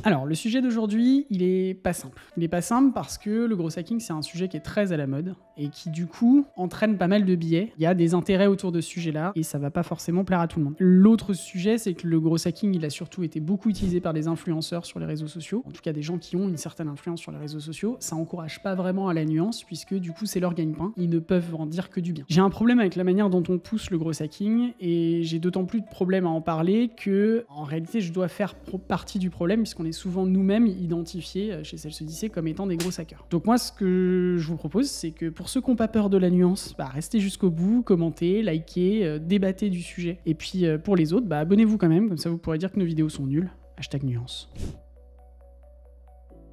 Alors, le sujet d'aujourd'hui, il est pas simple. Il est pas simple parce que le gros hacking, c'est un sujet qui est très à la mode et qui, du coup, entraîne pas mal de biais. Il y a des intérêts autour de ce sujet-là et ça va pas forcément plaire à tout le monde. L'autre sujet, c'est que le gros hacking, il a surtout été beaucoup utilisé par des influenceurs sur les réseaux sociaux. En tout cas, des gens qui ont une certaine influence sur les réseaux sociaux. Ça encourage pas vraiment à la nuance puisque, du coup, c'est leur gagne-pain. Ils ne peuvent en dire que du bien. J'ai un problème avec la manière dont on pousse le gros hacking et j'ai d'autant plus de problèmes à en parler que, en réalité, je dois faire partie du problème puisqu'on est souvent nous-mêmes identifiés chez Celle-ci comme étant des gros hackers. Donc moi, ce que je vous propose, c'est que pour ceux qui n'ont pas peur de la nuance, restez jusqu'au bout, commentez, likez, débattez du sujet. Et puis pour les autres, abonnez-vous quand même, comme ça vous pourrez dire que nos vidéos sont nulles. #nuance.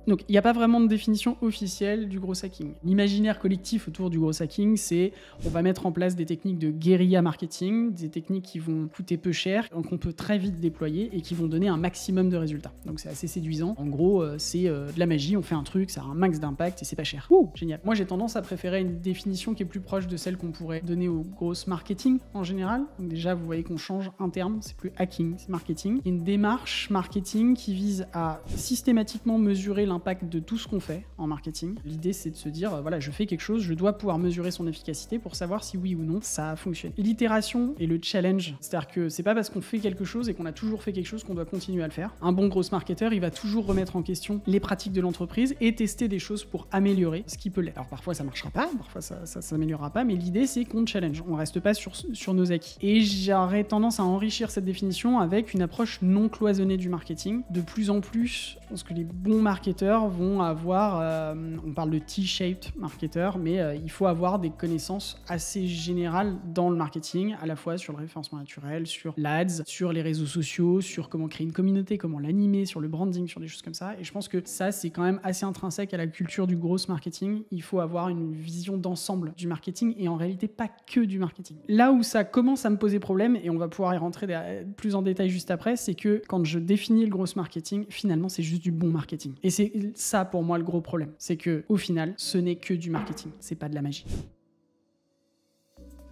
Donc, il n'y a pas vraiment de définition officielle du gros hacking. L'imaginaire collectif autour du gros hacking, c'est on va mettre en place des techniques de guérilla marketing, des techniques qui vont coûter peu cher, qu'on peut très vite déployer et qui vont donner un maximum de résultats. Donc, c'est assez séduisant. En gros, c'est de la magie, on fait un truc, ça a un max d'impact et c'est pas cher. Ouh, génial. Moi, j'ai tendance à préférer une définition qui est plus proche de celle qu'on pourrait donner au gros marketing en général. Donc, déjà, vous voyez qu'on change un terme, c'est plus hacking, c'est marketing. Une démarche marketing qui vise à systématiquement mesurer l'impact de tout ce qu'on fait en marketing. L'idée, c'est de se dire, voilà, je fais quelque chose, je dois pouvoir mesurer son efficacité pour savoir si oui ou non ça fonctionne. L'itération et le challenge, c'est-à-dire que c'est pas parce qu'on fait quelque chose et qu'on a toujours fait quelque chose qu'on doit continuer à le faire. Un bon gros marketeur, il va toujours remettre en question les pratiques de l'entreprise et tester des choses pour améliorer ce qui peut l'être. Alors parfois ça marchera pas, parfois ça s'améliorera pas, mais l'idée c'est qu'on challenge, on reste pas sur nos acquis. Et j'aurais tendance à enrichir cette définition avec une approche non cloisonnée du marketing. De plus en plus, je pense que les bons marketeurs vont avoir, on parle de T-shaped marketer, mais il faut avoir des connaissances assez générales dans le marketing, à la fois sur le référencement naturel, sur l'ADS, sur les réseaux sociaux, sur comment créer une communauté, comment l'animer, sur le branding, sur des choses comme ça. Et je pense que ça, c'est quand même assez intrinsèque à la culture du gros marketing. Il faut avoir une vision d'ensemble du marketing et en réalité pas que du marketing. Là où ça commence à me poser problème, et on va pouvoir y rentrer plus en détail juste après, c'est que quand je définis le gros marketing, finalement, c'est juste du bon marketing. Et c'est ça pour moi le gros problème, c'est que au final, ce n'est que du marketing, c'est pas de la magie.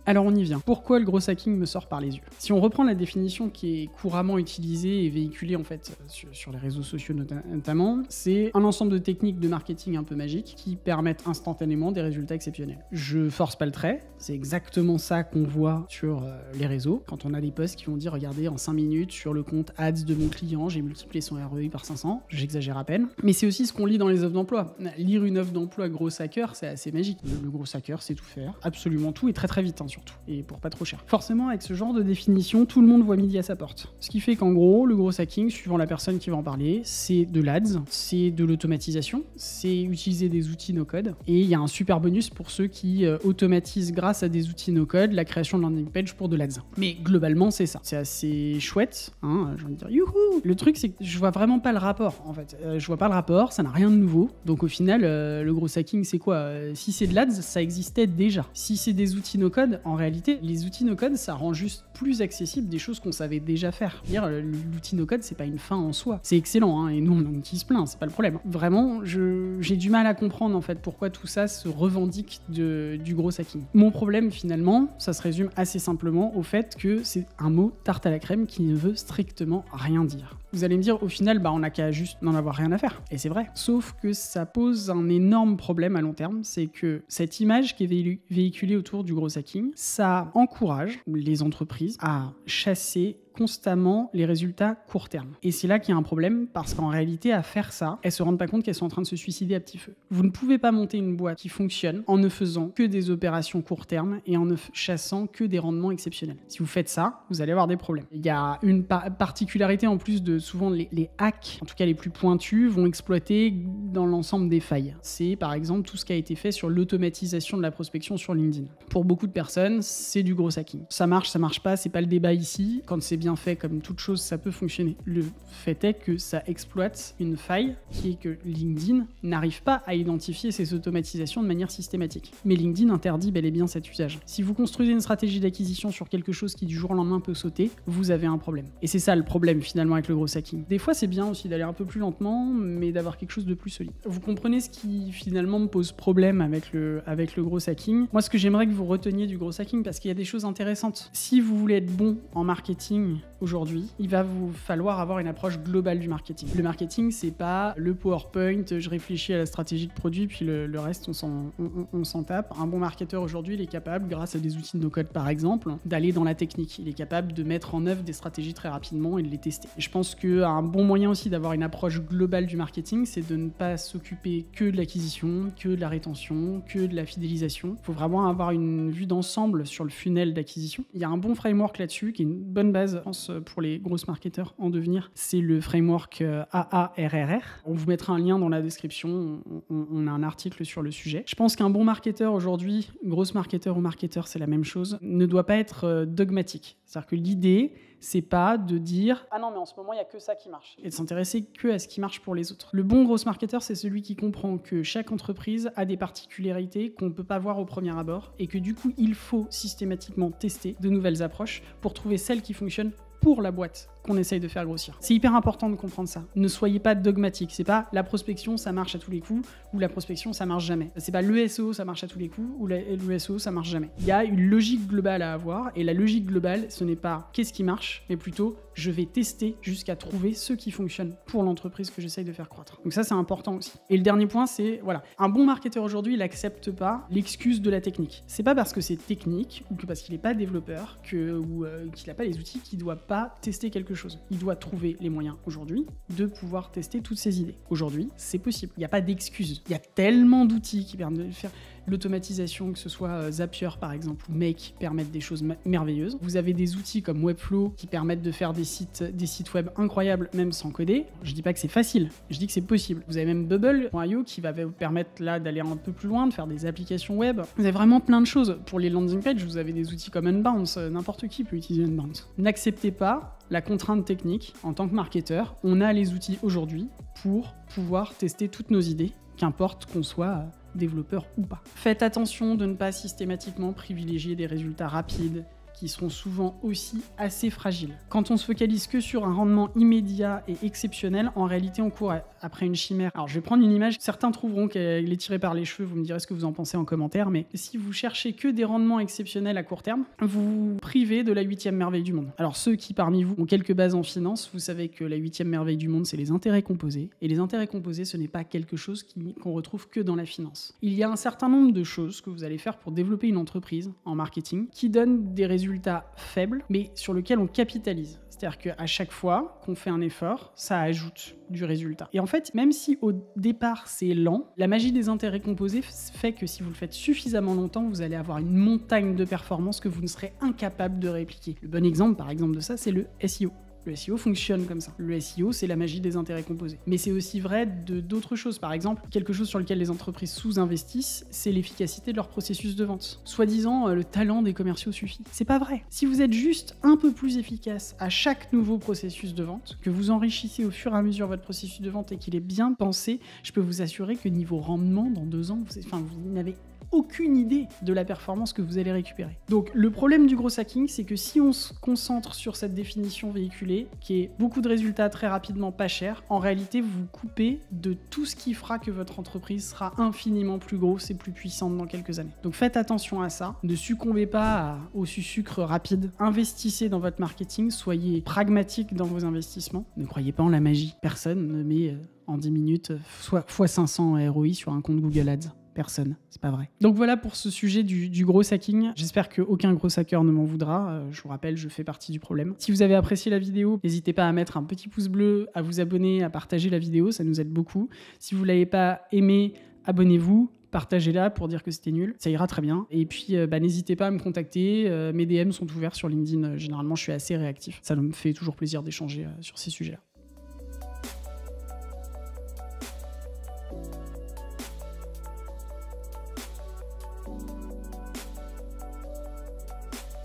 Alors on y vient. Pourquoi le gros hacking me sort par les yeux? Si on reprend la définition qui est couramment utilisée et véhiculée en fait sur les réseaux sociaux notamment, c'est un ensemble de techniques de marketing un peu magiques qui permettent instantanément des résultats exceptionnels. Je force pas le trait, c'est exactement ça qu'on voit sur les réseaux. Quand on a des posts qui vont dire regardez en 5 minutes sur le compte ads de mon client, j'ai multiplié son ROI par 500, j'exagère à peine. Mais c'est aussi ce qu'on lit dans les offres d'emploi. Lire une offre d'emploi gros hacker, c'est assez magique. Le gros hacker, c'est tout faire, absolument tout et très très vite. Surtout, et pour pas trop cher. Forcément, avec ce genre de définition, tout le monde voit midi à sa porte. Ce qui fait qu'en gros, le gros hacking, suivant la personne qui va en parler, c'est de l'ADS, c'est de l'automatisation, c'est utiliser des outils no-code, et il y a un super bonus pour ceux qui automatisent grâce à des outils no-code la création de landing page pour de l'ADS. Mais globalement, c'est ça. C'est assez chouette, hein, j'ai envie de dire youhou. Le truc, c'est que je vois vraiment pas le rapport, en fait. Je vois pas le rapport, ça n'a rien de nouveau. Donc au final, le gros hacking, c'est quoi? Si c'est de l'ADS, ça existait déjà. Si c'est des outils no-code, en réalité, les outils no-code, ça rend juste plus accessible des choses qu'on savait déjà faire. L'outil no-code, c'est pas une fin en soi. C'est excellent, hein, et nous, on en utilise plein, c'est pas le problème. Vraiment, j'ai du mal à comprendre, en fait, pourquoi tout ça se revendique du gros hacking. Mon problème, finalement, ça se résume assez simplement au fait que c'est un mot tarte à la crème qui ne veut strictement rien dire. Vous allez me dire, au final, on n'a qu'à juste n'en avoir rien à faire. Et c'est vrai. Sauf que ça pose un énorme problème à long terme, c'est que cette image qui est véhiculée autour du gros hacking, ça encourage les entreprises à chasser constamment les résultats court terme. Et c'est là qu'il y a un problème, parce qu'en réalité, à faire ça, elles se rendent pas compte qu'elles sont en train de se suicider à petit feu. Vous ne pouvez pas monter une boîte qui fonctionne en ne faisant que des opérations court terme et en ne chassant que des rendements exceptionnels. Si vous faites ça, vous allez avoir des problèmes. Il y a une particularité en plus de souvent les hacks, en tout cas les plus pointus, vont exploiter dans l'ensemble des failles. C'est par exemple tout ce qui a été fait sur l'automatisation de la prospection sur LinkedIn. Pour beaucoup de personnes, c'est du gros hacking. Ça marche pas, c'est pas le débat ici. Quand c'est bien fait, comme toute chose, ça peut fonctionner. Le fait est que ça exploite une faille qui est que LinkedIn n'arrive pas à identifier ces automatisations de manière systématique. Mais LinkedIn interdit bel et bien cet usage. Si vous construisez une stratégie d'acquisition sur quelque chose qui du jour au lendemain peut sauter, vous avez un problème. Et c'est ça le problème finalement avec le gros hacking. Des fois, c'est bien aussi d'aller un peu plus lentement, mais d'avoir quelque chose de plus solide. Vous comprenez ce qui finalement me pose problème avec le gros hacking. Moi, ce que j'aimerais que vous reteniez du gros hacking, parce qu'il y a des choses intéressantes. Si vous voulez être bon en marketing aujourd'hui, il va vous falloir avoir une approche globale du marketing. Le marketing, c'est pas le PowerPoint, je réfléchis à la stratégie de produit, puis le reste, on s'en tape. Un bon marketeur aujourd'hui, il est capable, grâce à des outils de no-code par exemple, d'aller dans la technique. Il est capable de mettre en œuvre des stratégies très rapidement et de les tester. Et je pense qu'un bon moyen aussi d'avoir une approche globale du marketing, c'est de ne pas s'occuper que de l'acquisition, que de la rétention, que de la fidélisation. Il faut vraiment avoir une vue d'ensemble sur le funnel d'acquisition. Il y a un bon framework là-dessus, qui est une bonne base, je pense, pour les grosses marketeurs en devenir. C'est le framework AARRR. On vous mettra un lien dans la description. On a un article sur le sujet. Je pense qu'un bon marketeur aujourd'hui, grosse marketeur ou marketeur, c'est la même chose, ne doit pas être dogmatique. C'est-à-dire que l'idée, c'est pas de dire « Ah non, mais en ce moment, il n'y a que ça qui marche » et de s'intéresser que à ce qui marche pour les autres. Le bon gros marketeur, c'est celui qui comprend que chaque entreprise a des particularités qu'on ne peut pas voir au premier abord et que du coup, il faut systématiquement tester de nouvelles approches pour trouver celles qui fonctionnent pour la boîte qu'on essaye de faire grossir. C'est hyper important de comprendre ça. Ne soyez pas dogmatique. C'est pas la prospection, ça marche à tous les coups, ou la prospection, ça marche jamais. C'est pas le SEO, ça marche à tous les coups, ou le SEO, ça marche jamais. Il y a une logique globale à avoir, et la logique globale, ce n'est pas qu'est-ce qui marche, mais plutôt je vais tester jusqu'à trouver ce qui fonctionne pour l'entreprise que j'essaye de faire croître. Donc ça, c'est important aussi. Et le dernier point, c'est, voilà, un bon marketeur aujourd'hui, il n'accepte pas l'excuse de la technique. C'est pas parce que c'est technique, ou que parce qu'il n'est pas développeur, ou qu'il n'a pas les outils, qu'il doit pas tester quelque chose. Il doit trouver les moyens aujourd'hui de pouvoir tester toutes ses idées. Aujourd'hui, c'est possible. Il n'y a pas d'excuses. Il y a tellement d'outils qui permettent de faire l'automatisation, que ce soit Zapier par exemple ou Make, permettent des choses merveilleuses. Vous avez des outils comme Webflow qui permettent de faire des sites web incroyables même sans coder. Je dis pas que c'est facile, je dis que c'est possible. Vous avez même Bubble.io qui va vous permettre là d'aller un peu plus loin, de faire des applications web. Vous avez vraiment plein de choses. Pour les landing pages, vous avez des outils comme Unbounce. N'importe qui peut utiliser Unbounce. N'acceptez pas la contrainte technique en tant que marketeur. On a les outils aujourd'hui pour pouvoir tester toutes nos idées, qu'importe qu'on soit développeur ou pas. Faites attention de ne pas systématiquement privilégier des résultats rapides qui seront souvent aussi assez fragiles. Quand on se focalise que sur un rendement immédiat et exceptionnel, en réalité on court après une chimère. Alors je vais prendre une image, certains trouveront qu'elle est tirée par les cheveux, vous me direz ce que vous en pensez en commentaire, mais si vous cherchez que des rendements exceptionnels à court terme, vous vous privez de la 8e merveille du monde. Alors ceux qui parmi vous ont quelques bases en finance, vous savez que la 8e merveille du monde, c'est les intérêts composés, et les intérêts composés, ce n'est pas quelque chose qu'on retrouve que dans la finance. Il y a un certain nombre de choses que vous allez faire pour développer une entreprise en marketing qui donnent des résultats faibles, mais sur lesquels on capitalise. C'est-à-dire qu'à chaque fois qu'on fait un effort, ça ajoute du résultat. Et en fait, même si au départ c'est lent, la magie des intérêts composés fait que si vous le faites suffisamment longtemps, vous allez avoir une montagne de performances que vous ne serez incapable de répliquer. Le bon exemple, par exemple, de ça, c'est le SEO. Le SEO fonctionne comme ça. Le SEO, c'est la magie des intérêts composés. Mais c'est aussi vrai d'autres choses. Par exemple, quelque chose sur lequel les entreprises sous-investissent, c'est l'efficacité de leur processus de vente. Soi-disant, le talent des commerciaux suffit. C'est pas vrai. Si vous êtes juste un peu plus efficace à chaque nouveau processus de vente, que vous enrichissez au fur et à mesure votre processus de vente et qu'il est bien pensé, je peux vous assurer que niveau rendement, dans 2 ans, vous n'avez aucune idée de la performance que vous allez récupérer. Donc le problème du gros hacking, c'est que si on se concentre sur cette définition véhiculée, qui est beaucoup de résultats très rapidement pas chers, en réalité vous vous coupez de tout ce qui fera que votre entreprise sera infiniment plus grosse et plus puissante dans quelques années. Donc faites attention à ça, ne succombez pas au sucre rapide, investissez dans votre marketing, soyez pragmatique dans vos investissements, ne croyez pas en la magie. Personne ne met en 10 minutes fois 500 ROI sur un compte Google Ads. Personne, c'est pas vrai. Donc voilà pour ce sujet du gros hacking. J'espère qu'aucun gros hacker ne m'en voudra. Je vous rappelle, je fais partie du problème. Si vous avez apprécié la vidéo, n'hésitez pas à mettre un petit pouce bleu, à vous abonner, à partager la vidéo, ça nous aide beaucoup. Si vous ne l'avez pas aimé, abonnez-vous. Partagez-la pour dire que c'était nul, ça ira très bien. Et puis n'hésitez pas à me contacter, mes DM sont ouverts sur LinkedIn, généralement je suis assez réactif. Ça me fait toujours plaisir d'échanger sur ces sujets-là.